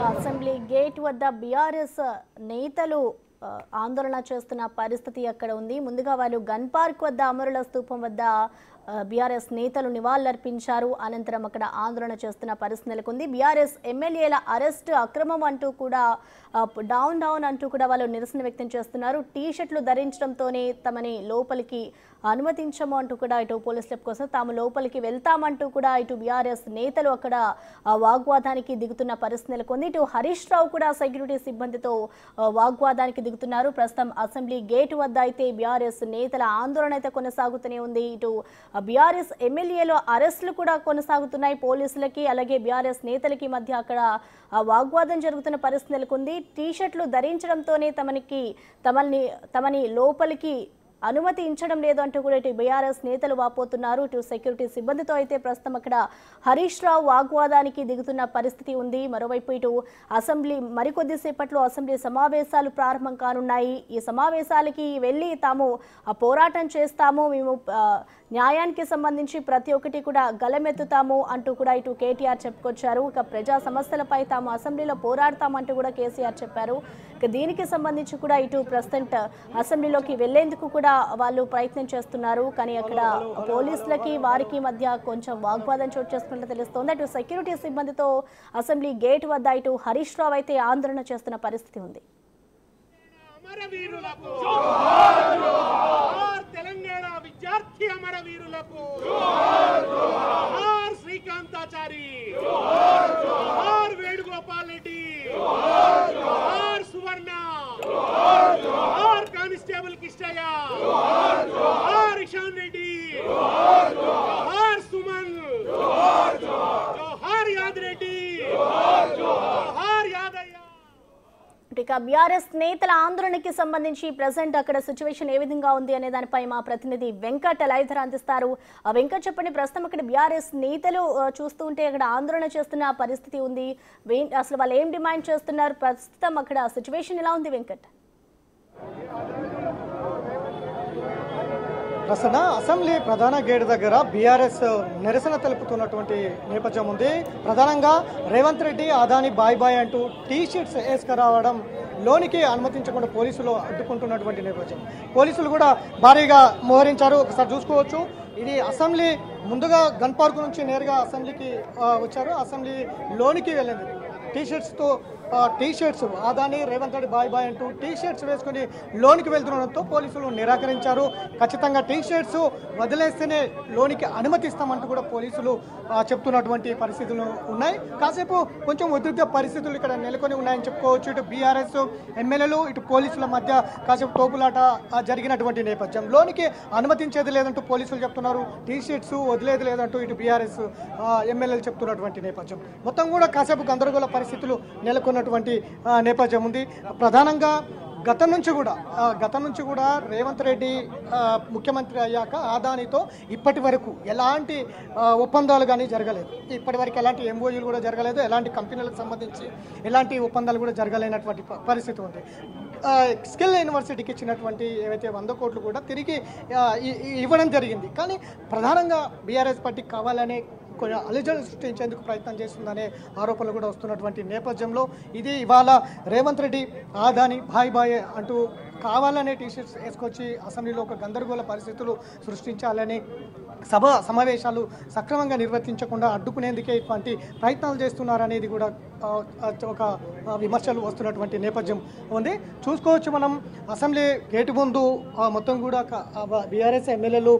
Assembly gate వద్ద BRS నేతలు ఆందోళన చేస్తున్న పరిస్థితి అక్కడ ఉంది. ముందుగా వాళ్ళు గన్ పార్క్ వద్ద అమరుల స్తూపం వద్ద బీఆర్ఎస్ నేతలు నివాళులర్పించారు. అనంతరం అక్కడ ఆందోళన చేస్తున్న పరిస్థితి నెలకొంది. బీఆర్ఎస్ ఎమ్మెల్యేల అరెస్ట్ అక్రమం అంటూ కూడా డౌన్ అంటూ కూడా వాళ్ళు నిరసన వ్యక్తం చేస్తున్నారు. టీ షర్ట్లు ధరించడంతోనే తమని లోపలికి అనుమతించము అంటూ కూడా ఇటు పోలీసుల కోసం తాము లోపలికి వెళ్తామంటూ కూడా ఇటు బీఆర్ఎస్ నేతలు అక్కడ వాగ్వాదానికి దిగుతున్న పరిస్థితి నెలకొంది. ఇటు హరీష్ రావు కూడా సెక్యూరిటీ సిబ్బందితో వాగ్వాదానికి దిగుతున్నారు. ప్రస్తుతం అసెంబ్లీ గేటు వద్ద అయితే బీఆర్ఎస్ నేతల ఆందోళన అయితే కొనసాగుతూనే ఉంది. ఇటు బీఆర్ఎస్ ఎమ్మెల్యేలో అరెస్టులు కూడా కొనసాగుతున్నాయి. పోలీసులకి అలాగే బీఆర్ఎస్ నేతలకి మధ్య అక్కడ వాగ్వాదం జరుగుతున్న పరిస్థితి నెలకొంది. టీ షర్ట్లు ధరించడంతోనే తమని లోపలికి అనుమతించడం లేదు అంటూ కూడా ఇటు బీఆర్ఎస్ నేతలు వాపోతున్నారు. ఇటు సెక్యూరిటీ సిబ్బందితో అయితే ప్రస్తుతం అక్కడ హరీష్ రావు వాగ్వాదానికి దిగుతున్న పరిస్థితి ఉంది. మరోవైపు ఇటు అసెంబ్లీ మరికొద్దిసేపట్లో అసెంబ్లీ సమావేశాలు ప్రారంభం కానున్నాయి. ఈ సమావేశాలకి వెళ్ళి తాము పోరాటం చేస్తాము, మేము న్యాయానికి సంబంధించి ప్రతి ఒక్కటి కూడా గలమెత్తుతాము అంటూ కూడా ఇటు కేటీఆర్ చెప్పుకొచ్చారు. ఇక ప్రజా సమస్యలపై తాము అసెంబ్లీలో పోరాడతామంటూ కూడా కేసీఆర్ చెప్పారు. ఇక దీనికి సంబంధించి కూడా ఇటు ప్రస్తుతం అసెంబ్లీలోకి వెళ్లేందుకు కూడా వాళ్ళు ప్రయత్నం చేస్తున్నారు. కానీ అక్కడ పోలీసులకి వారికి మధ్య కొంచెం వాగ్వాదం చోటు చేసుకున్నట్లు తెలుస్తోంది. అటు సెక్యూరిటీ సిబ్బందితో అసెంబ్లీ గేట్ వద్ద ఇటు హరీష్ రావు అయితే ఆందోళన చేస్తున్న పరిస్థితి ఉంది. తెలంగాణ విద్యార్థి అమరవీరులకు శ్రీకాంతాచారి, వేణుగోపాల్ రెడ్డి, సువర్ణ, కానిస్టేబుల్ కిష్టయ్య, ఇషాన్ రెడ్డి, సుమన్, జోహార్ యాదరెడ్డి, జోహార్ యాదయ్య. ఇక బీఆర్ఎస్ నేతల ఆందోళనకి సంబంధించి ప్రజెంట్ అక్కడ సిచ్యువేషన్ ఏ విధంగా ఉంది అనే దానిపై మా ప్రతినిధి వెంకట్ లైవ్ ధర అందిస్తారు. వెంకట్ చెప్పండి, ప్రస్తుతం అక్కడ బీఆర్ఎస్ నేతలు చూస్తూ ఉంటే అక్కడ ఆందోళన చేస్తున్న పరిస్థితి ఉంది. అసలు వాళ్ళు ఏం డిమాండ్ చేస్తున్నారు, ప్రస్తుతం అక్కడ సిచ్యువేషన్ ఎలా ఉంది వెంకట్? ప్రస్తుతం అసెంబ్లీ ప్రధాన గేట్ దగ్గర బీఆర్ఎస్ నిరసన తెలుపుతున్నటువంటి నేపథ్యం ఉంది. ప్రధానంగా రేవంత్ రెడ్డి అదాని బాయ్ అంటూ టీ షర్ట్స్ వేసుకురావడం లోనికి అనుమతించకుండా పోలీసులు అడ్డుకుంటున్నటువంటి నేపథ్యం. పోలీసులు కూడా భారీగా మోహరించారు. ఒకసారి చూసుకోవచ్చు. ఇది అసెంబ్లీ ముందుగా గన్ పార్క్ నుంచి నేరుగా అసెంబ్లీకి వచ్చారు. అసెంబ్లీ లోనికి వెళ్ళింది టీ షర్ట్స్ అదాని రేవంత్ రెడ్డి బాయ్ అంటూ టీ షర్ట్స్ వేసుకుని లోనికి వెళ్తుండడంతో పోలీసులు నిరాకరించారు. ఖచ్చితంగా టీ షర్ట్స్ వదిలేస్తేనే లోనికి అనుమతిస్తామంటూ కూడా పోలీసులు చెప్తున్నటువంటి పరిస్థితులు ఉన్నాయి. కాసేపు కొంచెం ఉద్రిక్త పరిస్థితులు ఇక్కడ నెలకొని ఉన్నాయని చెప్పుకోవచ్చు. ఇటు బీఆర్ఎస్ ఎమ్మెల్యేలు ఇటు పోలీసుల మధ్య కాసేపు తోపులాట జరిగినటువంటి నేపథ్యం. లోనికి అనుమతించేది లేదంటూ పోలీసులు చెప్తున్నారు, టీ షర్ట్స్ వదిలేది లేదంటూ ఇటు బీఆర్ఎస్ ఎమ్మెల్యేలు చెప్తున్నటువంటి నేపథ్యం. మొత్తం కూడా కాసేపు గందరగోళ పరిస్థితులు నెలకొన్నటువంటి నేపథ్యం ఉంది. ప్రధానంగా గతం నుంచి కూడా రేవంత్ రెడ్డి ముఖ్యమంత్రి అయ్యాక అదానితో ఇప్పటి వరకు ఎలాంటి ఒప్పందాలు కానీ జరగలేదు. ఇప్పటి వరకు ఎలాంటి ఎంఓయూలు కూడా జరగలేదు. ఎలాంటి కంపెనీలకు సంబంధించి ఎలాంటి ఒప్పందాలు కూడా జరగలేనటువంటి పరిస్థితి ఉంది. స్కిల్ యూనివర్సిటీకి ఇచ్చినటువంటి ఏవైతే 100 కోట్లు కూడా తిరిగి ఇవ్వడం జరిగింది. కానీ ప్రధానంగా బీఆర్ఎస్ పార్టీ కావాలనే కొన్ని అలిజడి సృష్టించేందుకు ప్రయత్నం చేస్తుందనే ఆరోపణలు కూడా వస్తున్నటువంటి నేపథ్యంలో ఇది ఇవాళ రేవంత్ రెడ్డి అదాని బాయ్ అంటూ కావాలనే టీషర్ట్స్ వేసుకొచ్చి అసెంబ్లీలో ఒక గందరగోళ పరిస్థితులు సృష్టించాలని సమావేశాలు సక్రమంగా నిర్వర్తించకుండా అడ్డుకునేందుకే ఇటువంటి ప్రయత్నాలు చేస్తున్నారనేది కూడా ఒక విమర్శలు వస్తున్నటువంటి నేపథ్యం ఉంది. చూసుకోవచ్చు మనం అసెంబ్లీ గేటు ముందు మొత్తం కూడా బీఆర్ఎస్ ఎమ్మెల్యేలు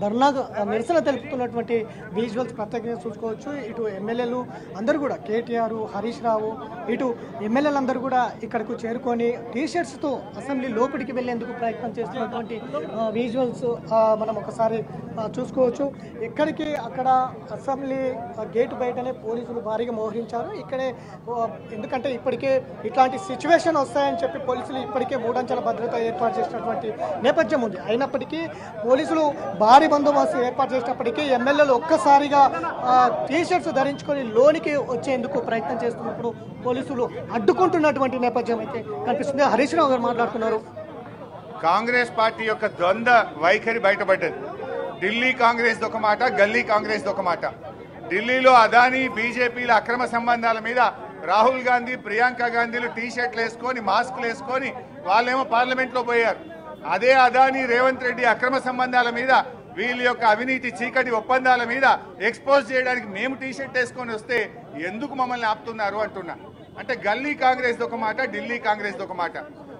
ధర్నా నిరసన తెలుపుతున్నటువంటి విజువల్స్ ప్రత్యేకంగా చూసుకోవచ్చు. ఇటు ఎమ్మెల్యేలు అందరూ కూడా కేటీఆర్, హరీష్ రావు ఇటు ఎమ్మెల్యేలందరూ కూడా ఇక్కడకు చేరుకొని టీ షర్ట్స్తో అసెంబ్లీ లోపలికి వెళ్లేందుకు ప్రయత్నం చేస్తున్నటువంటి విజువల్స్ మనం ఒకసారి చూసుకోవచ్చు. ఇక్కడికి అక్కడ అసెంబ్లీ గేటు బయటనే పోలీసులు భారీగా మోహరించారు. ఇక్కడే ఎందుకంటే ఇప్పటికే ఇట్లాంటి సిచ్యువేషన్ వస్తాయని చెప్పి పోలీసులు ఇప్పటికే 3 అంచెల భద్రత ఏర్పాటు చేసినటువంటి నేపథ్యం ఉంది. అయినప్పటికీ పోలీసులు భారీ బందోబస్తు ఏర్పాటు చేసినప్పటికీ ఎమ్మెల్యేలు ఒక్కసారిగా టీ షర్ట్స్ ధరించుకొని లోనికి వచ్చేందుకు ప్రయత్నం చేస్తున్నప్పుడు పోలీసులు అడ్డుకుంటున్నటువంటి నేపథ్యం అయితే కనిపిస్తుంది. హరీష్ రావు గారు మాట్లాడుతున్నారు. కాంగ్రెస్ పార్టీ యొక్క ద్వంద్వ వైఖరి బయటపడ్డది. ఢిల్లీ కాంగ్రెస్ ఒక మాట, గల్లీ కాంగ్రెస్ ఒక మాట. ఢిల్లీలో అదానీ బీజేపీల అక్రమ సంబంధాల మీద రాహుల్ గాంధీ ప్రియాంక గాంధీలు టీ షర్ట్లు వేసుకొని మాస్కులు వేసుకొని వాళ్ళేమో పార్లమెంట్ లో పోయారు. అదే అదానీ రేవంత్ రెడ్డి అక్రమ సంబంధాల మీద వీళ్ళ యొక్క అవినీతి చీకటి ఒప్పందాల మీద ఎక్స్పోజ్ చేయడానికి మేము టీ షర్ట్ వేసుకొని వస్తే ఎందుకు మమ్మల్ని ఆపుతున్నారు అంటున్నా. అంటే గల్లీ కాంగ్రెస్ ఒక మాట, ఢిల్లీ కాంగ్రెస్ ఒక మాట.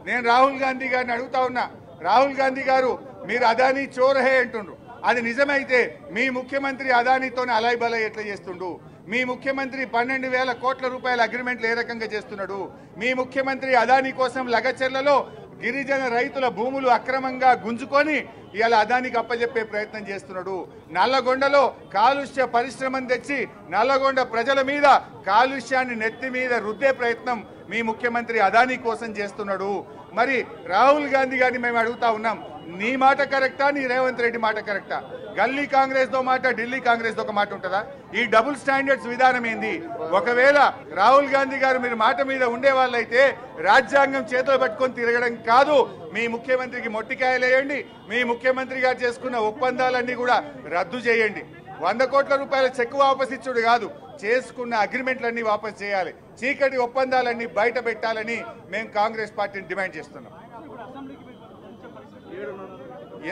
నేను రాహుల్ గాంధీ గారిని అడుగుతా ఉన్నా, రాహుల్ గాంధీ గారు మీరు అదానీ చోర్ హే అంటుండ్రు. అది నిజమైతే మీ ముఖ్యమంత్రి అదానీతోనే అలాయ్ బలాయ్ ఎట్లా చేస్తుండు? మీ ముఖ్యమంత్రి 12,000 కోట్ల రూపాయల అగ్రిమెంట్లు ఏ రకంగా చేస్తున్నాడు? మీ ముఖ్యమంత్రి అదానీ కోసం లగచెర్లలో గిరిజన రైతుల భూములు అక్రమంగా గుంజుకొని ఇవాళ అదానికి అప్పచెప్పే ప్రయత్నం చేస్తున్నాడు. నల్లగొండలో కాలుష్య పరిశ్రమను తెచ్చి నల్లగొండ ప్రజల మీద కాలుష్యాన్ని నెత్తి మీద రుద్దే ప్రయత్నం మీ ముఖ్యమంత్రి అదానీ కోసం చేస్తున్నాడు. మరి రాహుల్ గాంధీ గారిని మేము అడుగుతా ఉన్నాం, నీ మాట కరెక్టా, నీ రేవంత్ రెడ్డి మాట కరెక్టా? గల్లీ కాంగ్రెస్ తో మాట, ఢిల్లీ కాంగ్రెస్ తో ఒక మాట ఉంటుందా? ఈ డబుల్ స్టాండర్డ్స్ విధానం ఏంది? ఒకవేళ రాహుల్ గాంధీ గారు మీరు మాట మీద ఉండే వాళ్ళైతే రాజ్యాంగం చేతులు పట్టుకొని తిరగడం కాదు, మీ ముఖ్యమంత్రికి మొట్టికాయలేయండి, మీ ముఖ్యమంత్రి గారు చేసుకున్న ఒప్పందాలన్నీ కూడా రద్దు చేయండి. 100 కోట్ల రూపాయల చెక్ వాపస్ ఇచ్చుడు కాదు, చేసుకున్న అగ్రిమెంట్లన్నీ వాపస్ చేయాలి, చీకటి ఒప్పందాలన్నీ బయట పెట్టాలని మేము కాంగ్రెస్ పార్టీని డిమాండ్ చేస్తున్నాం.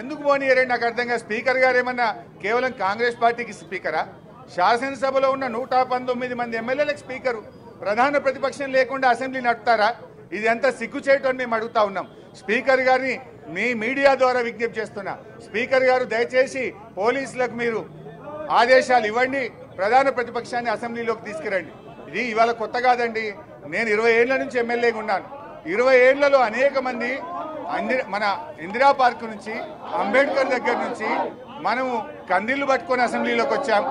ఎందుకు పోనీయరండి నాకు అర్థంగా. స్పీకర్ గారు ఏమన్నా కేవలం కాంగ్రెస్ పార్టీకి స్పీకరా? శాసనసభలో ఉన్న 119 మంది ఎమ్మెల్యేలకు స్పీకరు. ప్రధాన ప్రతిపక్షం లేకుండా అసెంబ్లీ నడుపుతారా? ఇది ఎంత సిగ్గుచేయటం మేము అడుగుతా ఉన్నాం. స్పీకర్ గారిని మీ మీడియా ద్వారా విజ్ఞప్తి చేస్తున్నా, స్పీకర్ గారు దయచేసి పోలీసులకు మీరు ఆదేశాలు ఇవ్వండి, ప్రధాన ప్రతిపక్షాన్ని అసెంబ్లీలోకి తీసుకురండి. ఇది ఇవాళ కొత్త కాదండి. నేను 20 ఏళ్ల నుంచి ఎమ్మెల్యేగా ఉన్నాను. 20 ఏళ్లలో అనేక మంది మన ఇందిరా పార్క్ నుంచి, అంబేద్కర్ దగ్గర నుంచి మనము కందిళ్లు పట్టుకొని అసెంబ్లీలోకి వచ్చాం,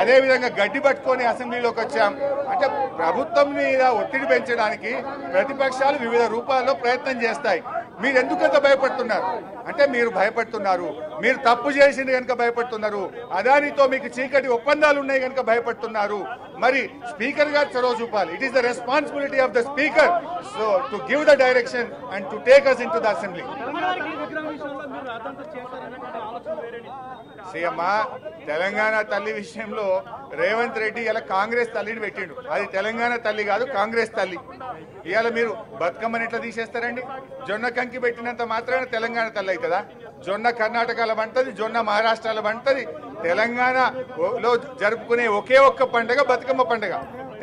అదేవిధంగా గడ్డి పట్టుకొని అసెంబ్లీలోకి వచ్చాం. అంటే ప్రభుత్వం మీద ఒత్తిడి పెంచడానికి ప్రతిపక్షాలు వివిధ రూపాల్లో ప్రయత్నం చేస్తాయి. మీరు ఎందుకంత భయపడుతున్నారు? అంటే మీరు భయపడుతున్నారు, మీరు తప్పు చేసింది కనుక భయపడుతున్నారు, అదానితో మీకు చీకటి ఒప్పందాలు ఉన్నాయి కనుక భయపడుతున్నారు. మరి స్పీకర్ గారు చొరవ చూపాలి. It is the responsibility of the speaker so to give the direction and to take us into the assembly. CM Telangana తల్లి విషయంలో రేవంత్ రెడ్డి ఇలా కాంగ్రెస్ తల్లిని పెట్టిండు. అది తెలంగాణ తల్లి కాదు, కాంగ్రెస్ తల్లి. ఇవాళ మీరు బతుకమ్మని ఎట్లా తీసేస్తారండి? జొన్న కంకి పెట్టినంత మాత్రాన తెలంగాణ తల్లి అవుతుందా? జొన్న కర్ణాటకలో పంటది, జొన్న మహారాష్ట్రలో పంటది. తెలంగాణలో జరుపుకునే ఒకే ఒక్క పండుగ బతుకమ్మ పండుగ.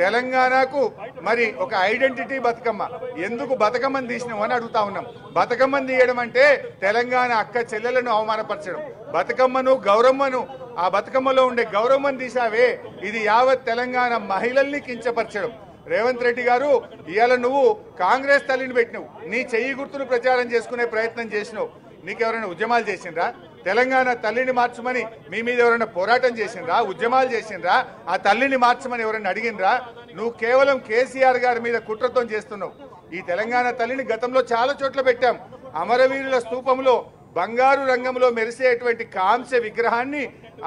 తెలంగాణకు మరి ఒక ఐడెంటిటీ బతుకమ్మ. ఎందుకు బతుకమ్మని తీసినామని అడుగుతా ఉన్నాం. బతుకమ్మని తీయడం అంటే తెలంగాణ అక్క చెల్లెలను అవమానపరచడం. బతుకమ్మను, గౌరమ్మను, ఆ బతుకమ్మలో ఉండే గౌరమ్మను తీసావే, ఇది యావత్ తెలంగాణ మహిళల్ని కించపరచడం. రేవంత్ రెడ్డి గారు ఇవాళ నువ్వు కాంగ్రెస్ తల్లిని పెట్టినవు, నీ చెయ్యి గుర్తును ప్రచారం చేసుకునే ప్రయత్నం చేసినావు. నీకెవరైనా ఉద్యమాలు చేసిండ్రా? తెలంగాణ తల్లిని మార్చమని మీ మీద ఎవరైనా పోరాటం చేసిండ్రా? ఉద్యమాలు చేసిండ్రా? ఆ తల్లిని మార్చమని ఎవరైనా అడిగినరా? నువ్వు కేవలం కేసీఆర్ గారి మీద కుట్రతో చేస్తున్నావు. ఈ తెలంగాణ తల్లిని గతంలో చాలా చోట్ల పెట్టాం. అమరవీరుల స్తూపంలో బంగారు రంగంలో మెరిసేటువంటి కాంస్య విగ్రహాన్ని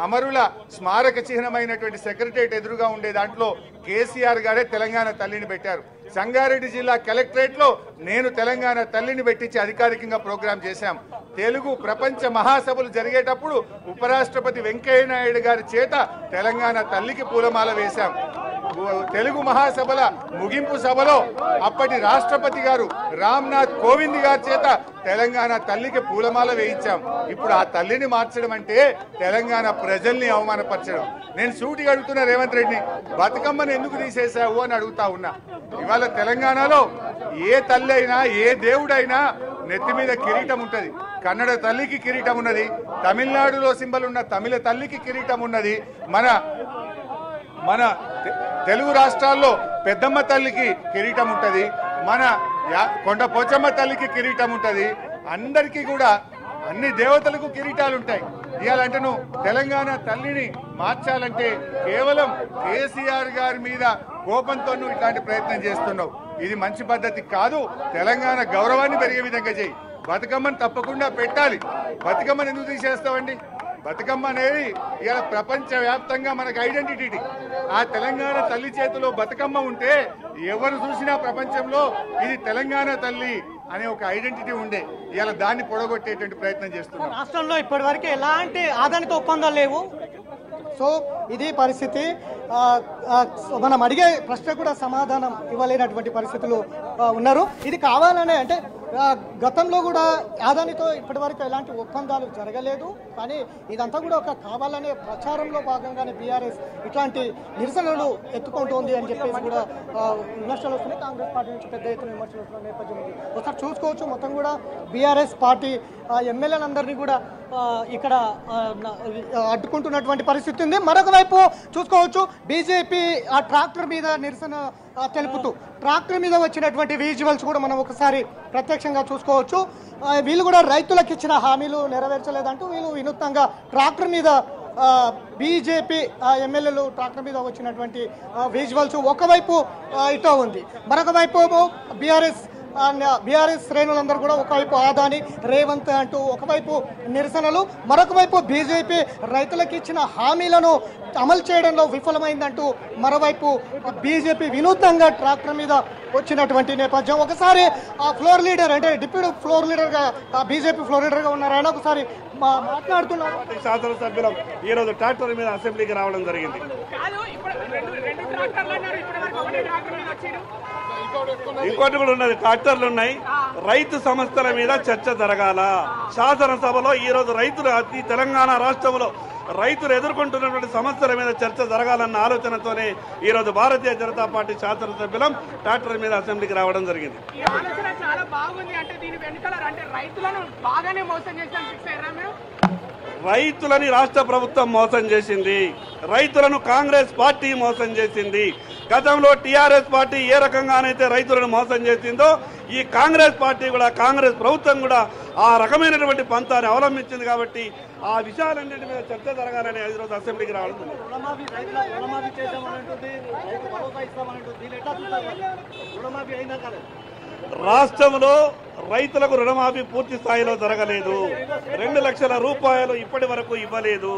అమరుల స్మారక చిహ్నమైనటువంటి సెక్రటరియట్ ఎదురుగా ఉండే దాంట్లో కేసీఆర్ గారే తెలంగాణ తల్లిని పెట్టారు. సంగారెడ్డి జిల్లా కలెక్టరేట్ లో నేను తెలంగాణ తల్లిని పెట్టించి అధికారికంగా ప్రోగ్రాం చేశాం. తెలుగు ప్రపంచ మహాసభలు జరిగేటప్పుడు ఉపరాష్ట్రపతి వెంకయ్య నాయుడు గారి చేత తెలంగాణ తల్లికి పూలమాల వేశాం. తెలుగు మహాసభల ముగింపు సభలో అప్పటి రాష్ట్రపతి గారు రామ్నాథ్ కోవింద్ గారి చేత తెలంగాణ తల్లికి పూలమాల వేయించాం. ఇప్పుడు ఆ తల్లిని మార్చడం అంటే తెలంగాణ ప్రజల్ని అవమానపరచడం. నేను సూటిగా అడుగుతున్నా రేవంత్ రెడ్డిని, బతుకమ్మను ఎందుకు తీసేసావు అని అడుగుతా ఉన్నా. ఇవాళ తెలంగాణలో ఏ తల్లి అయినా, ఏ దేవుడైనా నెత్తి మీద కిరీటం ఉంటది. కన్నడ తల్లికి కిరీటం ఉన్నది, తమిళనాడులో సింబల్ ఉన్న తమిళ తల్లికి కిరీటం ఉన్నది, మన తెలుగు రాష్ట్రాల్లో పెద్దమ్మ తల్లికి కిరీటం ఉంటది, మన కొండ పోచమ్మ తల్లికి కిరీటం ఉంటది. అందరికీ కూడా అన్ని దేవతలకు కిరీటాలు ఉంటాయి. ఇవాళంటే నువ్వు తెలంగాణ తల్లిని మార్చాలంటే కేవలం కేసీఆర్ గారి మీద కోపంతో నువ్వు ఇట్లాంటి ప్రయత్నం చేస్తున్నావు. ఇది మంచి పద్ధతి కాదు. తెలంగాణ గౌరవాన్ని పెరిగే విధంగా చేయి. బతుకమ్మని తప్పకుండా పెట్టాలి. బతుకమ్మని ఎందుకు తీసేస్తావండి? బతుకమ్మ అనేది ఇవాళ ప్రపంచ వ్యాప్తంగా మనకు ఐడెంటిటీ. ఆ తెలంగాణ తల్లి చేతిలో బతుకమ్మ ఉంటే ఎవరు చూసినా ప్రపంచంలో ఇది తెలంగాణ తల్లి అనే ఒక ఐడెంటిటీ ఉండే. ఇవాళ దాన్ని పొడగొట్టేటువంటి ప్రయత్నం చేస్తున్నాం. రాష్ట్రంలో ఇప్పటి వరకు ఎలాంటి ఆదానితో ఒప్పందాలు లేవు. సో ఇది పరిస్థితి. మనం అడిగే ప్రశ్న కూడా సమాధానం ఇవ్వలేనటువంటి పరిస్థితులు ఉన్నారు. ఇది కావాలనే అంటే గతంలో కూడా ఆదానితో ఇప్పటివరకు ఎలాంటి ఒప్పందాలు జరగలేదు, కానీ ఇదంతా కూడా ఒక కావాలనే ప్రచారంలో భాగంగానే బీఆర్ఎస్ ఇట్లాంటి నిరసనలు ఎత్తుకుంటోంది అని చెప్పేసి కూడా విమర్శలు వస్తున్నాయి. కాంగ్రెస్ పార్టీ నుంచి పెద్ద ఎత్తున విమర్శలు వస్తున్న నేపథ్యం ఉంది. ఒకసారి చూసుకోవచ్చు, మొత్తం కూడా బీఆర్ఎస్ పార్టీ ఎమ్మెల్యేలందరినీ కూడా ఇక్కడ అడ్డుకుంటున్నటువంటి పరిస్థితి ఉంది. మరొక వైపు చూసుకోవచ్చు, బీజేపీ ఆ ట్రాక్టర్ మీద నిరసన తెలుపుతూ ట్రాక్టర్ మీద వచ్చినటువంటి విజువల్స్ కూడా మనం ఒకసారి ప్రత్యక్షంగా చూసుకోవచ్చు. వీళ్ళు కూడా రైతులకు ఇచ్చిన హామీలు నెరవేర్చలేదంటూ వీళ్ళు వినూత్నంగా ట్రాక్టర్ మీద బీజేపీ ఎమ్మెల్యేలు ట్రాక్టర్ మీద వచ్చినటువంటి విజువల్స్ ఒకవైపు ఇటో ఉంది, మరొక వైపు బీఆర్ఎస్ శ్రేణులందరూ కూడా ఒకవైపు ఆదాని రేవంత్ అంటూ ఒకవైపు నిరసనలు, మరొక వైపు బీజేపీ రైతులకు ఇచ్చిన హామీలను అమలు చేయడంలో విఫలమైందంటూ మరోవైపు బీజేపీ వినూత్నంగా ట్రాక్టర్ మీద వచ్చినటువంటి నేపథ్యం. ఒకసారి ఆ ఫ్లోర్ లీడర్ అంటే డిప్యూటీ ఫ్లోర్ లీడర్గా బీజేపీ ఫ్లోర్ లీడర్గా ఉన్నారు, ఆయన ఒకసారి మాట్లాడుతున్నారు. శాసనసభ్యులం ఈ రోజు ట్రాక్టర్ మీద అసెంబ్లీకి రావడం జరిగింది. ఇంకోటి కూడా ఉన్నది, ట్రాక్టర్లు ఉన్నాయి. రైతు సమస్యల మీద చర్చ జరగాల. శాసనసభలో ఈ రోజు రైతులు ఈ తెలంగాణ రాష్ట్రంలో రైతులు ఎదుర్కొంటున్నటువంటి సమస్యల మీద చర్చ జరగాలన్న ఆలోచనతోనే ఈ రోజు భారతీయ జనతా పార్టీ శాసనసభ్యులం ట్రాక్టర్ మీద అసెంబ్లీకి రావడం జరిగింది. రైతులని రాష్ట్ర ప్రభుత్వం మోసం చేసింది, రైతులను కాంగ్రెస్ పార్టీ మోసం చేసింది. గతంలో టీఆర్ఎస్ పార్టీ ఏ రకంగానైతే రైతులను మోసం చేసిందో ఈ కాంగ్రెస్ పార్టీ కూడా, కాంగ్రెస్ ప్రభుత్వం కూడా ఆ రకమైనటువంటి పంతాన్ని అవలంబించింది. కాబట్టి ఆ విషయాలన్నింటి మీద చర్చ జరగాలని ఈరోజు అసెంబ్లీకి రావడం. రాష్ట్రంలో రైతులకు రుణమాఫీ పూర్తి స్థాయిలో జరగలేదు. 2 లక్షల రూపాయలు ఇప్పటి వరకు ఇవ్వలేదు.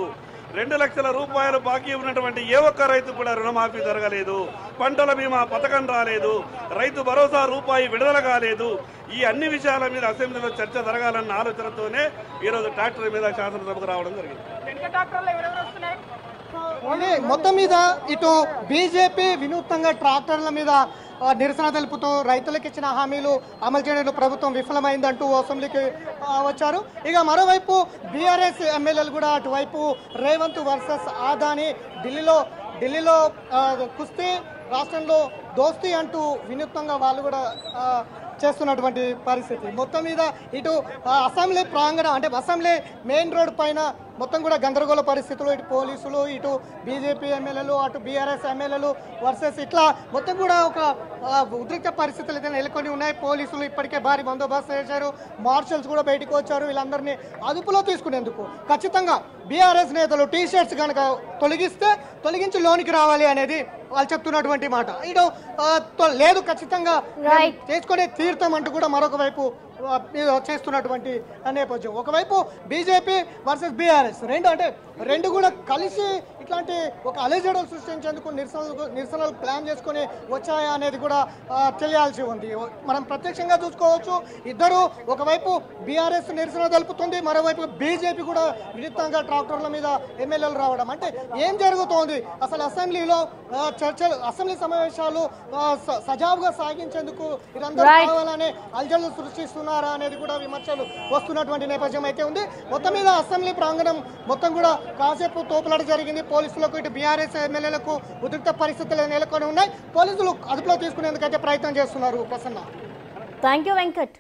2 లక్షల రూపాయలు బాకీ ఉన్నటువంటి ఏ ఒక్క రైతు కూడా రుణమాఫీ జరగలేదు. పంటల బీమా పథకం రాలేదు. రైతు భరోసా రూపాయి విడుదల కాలేదు. ఈ అన్ని విషయాల మీద అసెంబ్లీలో చర్చ జరగాలన్న ఆలోచనతోనే ఈరోజు ట్రాక్టర్ మీద శాసనసభకు రావడం జరిగింది. మొత్తం మీద ఇటు బీజేపీ వినూత్నంగా ట్రాక్టర్ల మీద నిరసన తెలుపుతూ రైతులకు ఇచ్చిన హామీలు అమలు చేయడంలో ప్రభుత్వం విఫలమైందంటూ అసెంబ్లీకి వచ్చారు. ఇక మరోవైపు బీఆర్ఎస్ ఎమ్మెల్యేలు కూడా అటువైపు రేవంత్ వర్సెస్ ఆదాని, ఢిల్లీలో కుస్తీ, రాష్ట్రంలో దోస్తీ అంటూ వినూత్నంగా వాళ్ళు కూడా చేస్తున్నటువంటి పరిస్థితి. మొత్తం మీద ఇటు అసెంబ్లీ ప్రాంగణం అంటే అసెంబ్లీ మెయిన్ రోడ్ పైన మొత్తం కూడా గందరగోళ పరిస్థితులు, ఇటు పోలీసులు, ఇటు బీజేపీ ఎమ్మెల్యేలు, అటు బీఆర్ఎస్ ఎమ్మెల్యేలు వర్సెస్ ఇట్లా మొత్తం కూడా ఒక ఉద్రిక్త పరిస్థితులు అయితే నెలకొని ఉన్నాయి. పోలీసులు ఇప్పటికే భారీ బందోబస్తు చేశారు, మార్షల్స్ కూడా బయటకు వచ్చారు. వీళ్ళందరినీ అదుపులో తీసుకునేందుకు ఖచ్చితంగా బీఆర్ఎస్ నేతలు టీ షర్ట్స్ కనుక తొలగించి లోనికి రావాలి అనేది వాళ్ళు చెప్తున్నటువంటి మాట. ఇటు లేదు ఖచ్చితంగా చేసుకునే తీర్థం అంటూ కూడా మరొక వైపు చేస్తున్నటువంటి నేపథ్యం. ఒకవైపు బీజేపీ వర్సెస్ బీఆర్ఎస్ రెండు కూడా కలిసి ఇట్లాంటి ఒక అలజడులు సృష్టించేందుకు నిరసనలు ప్లాన్ చేసుకుని వచ్చాయా అనేది కూడా తెలియాల్సి ఉంది. మనం ప్రత్యక్షంగా చూసుకోవచ్చు, ఇద్దరు ఒకవైపు బీఆర్ఎస్ నిరసన తెలుపుతుంది, మరోవైపు బీజేపీ కూడా వినూత్నంగా ట్రాక్టర్ల మీద ఎమ్మెల్యేలు రావడం. అంటే ఏం జరుగుతోంది అసలు అసెంబ్లీలో చర్చలు, అసెంబ్లీ సమావేశాలు సజావుగా సాగించేందుకు వీరందరూ కావాలనే అలజడులు సృష్టిస్తున్నారా అనేది కూడా విమర్శలు వస్తున్నటువంటి నేపథ్యం అయితే ఉంది. మొత్తం మీద అసెంబ్లీ ప్రాంగణం మొత్తం కూడా కాసేపు తోపులాట జరిగింది. పోలీసులకు, ఇటు బీఆర్ఎస్ ఎమ్మెల్యేలకు ఉద్రిక్త పరిస్థితులు నెలకొని ఉన్నాయి. పోలీసులు అదుపులో తీసుకునేందుకైతే ప్రయత్నం చేస్తున్నారు. Prasanna, thank you Venkat.